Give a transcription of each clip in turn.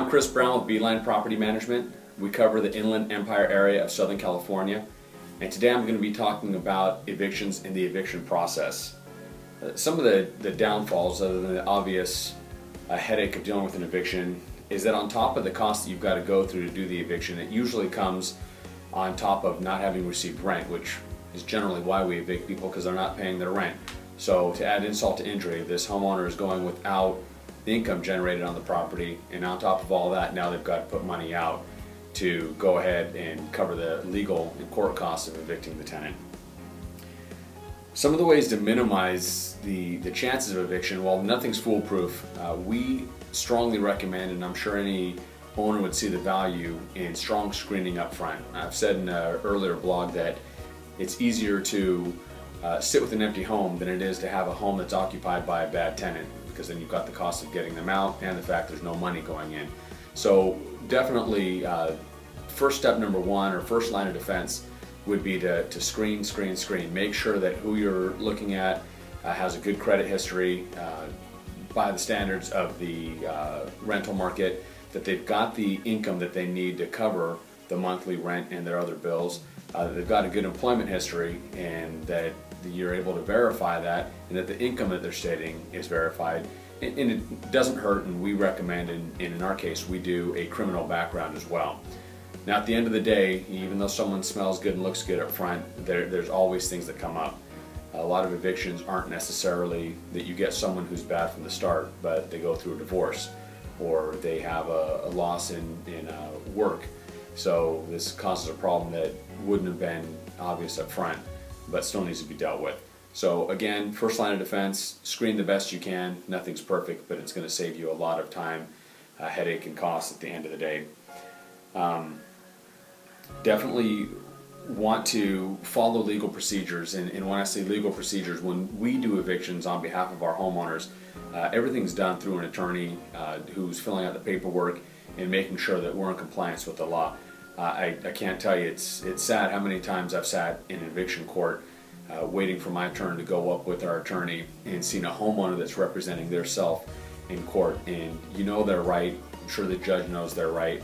I'm Chris Brown with Beeline Property Management. We cover the Inland Empire area of Southern California, and today I'm going to be talking about evictions and the eviction process. Some of the downfalls, other than the obvious headache of dealing with an eviction, is that on top of the cost that you've got to go through to do the eviction, it usually comes on top of not having received rent, which is generally why we evict people, because they're not paying their rent. So to add insult to injury, this homeowner is going without the income generated on the property, and on top of all that, now they've got to put money out to go ahead and cover the legal and court costs of evicting the tenant. Some of the ways to minimize the chances of eviction, while nothing's foolproof, we strongly recommend, and I'm sure any owner would see the value in strong screening up front. I've said in an earlier blog that it's easier to sit with an empty home than it is to have a home that's occupied by a bad tenant, because then you've got the cost of getting them out and the fact there's no money going in. So definitely first step number one, or first line of defense, would be to screen. Make sure that who you're looking at has a good credit history by the standards of the rental market, that they've got the income that they need to cover the monthly rent and their other bills, that they've got a good employment history, and that you're able to verify that, and that the income that they're stating is verified. And it doesn't hurt, and we recommend, and in our case, we do a criminal background as well. Now, at the end of the day, even though someone smells good and looks good up front, there's always things that come up. A lot of evictions aren't necessarily that you get someone who's bad from the start, but they go through a divorce, or they have a loss in work. So this causes a problem that wouldn't have been obvious up front, but still needs to be dealt with. So again, first line of defense, screen the best you can. Nothing's perfect, but it's going to save you a lot of time, headache, and cost at the end of the day. Definitely want to follow legal procedures, and when I say legal procedures, when we do evictions on behalf of our homeowners, everything's done through an attorney who's filling out the paperwork and making sure that we're in compliance with the law. I can't tell you, it's sad how many times I've sat in an eviction court waiting for my turn to go up with our attorney and seen a homeowner that's representing their self in court, and you know they're right. I'm sure the judge knows they're right,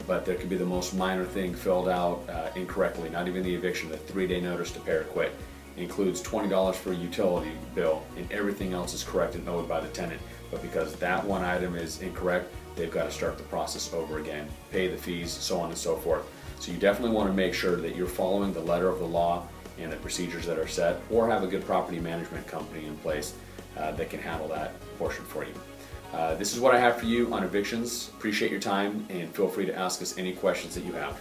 but there could be the most minor thing filled out incorrectly. Not even the eviction, the 3-day notice to pay or quit includes $20 for a utility bill, and everything else is correct and owed by the tenant. But because that one item is incorrect, they've got to start the process over again, pay the fees, so on and so forth. So you definitely want to make sure that you're following the letter of the law and the procedures that are set, or have a good property management company in place that can handle that portion for you. This is what I have for you on evictions. Appreciate your time, and feel free to ask us any questions that you have.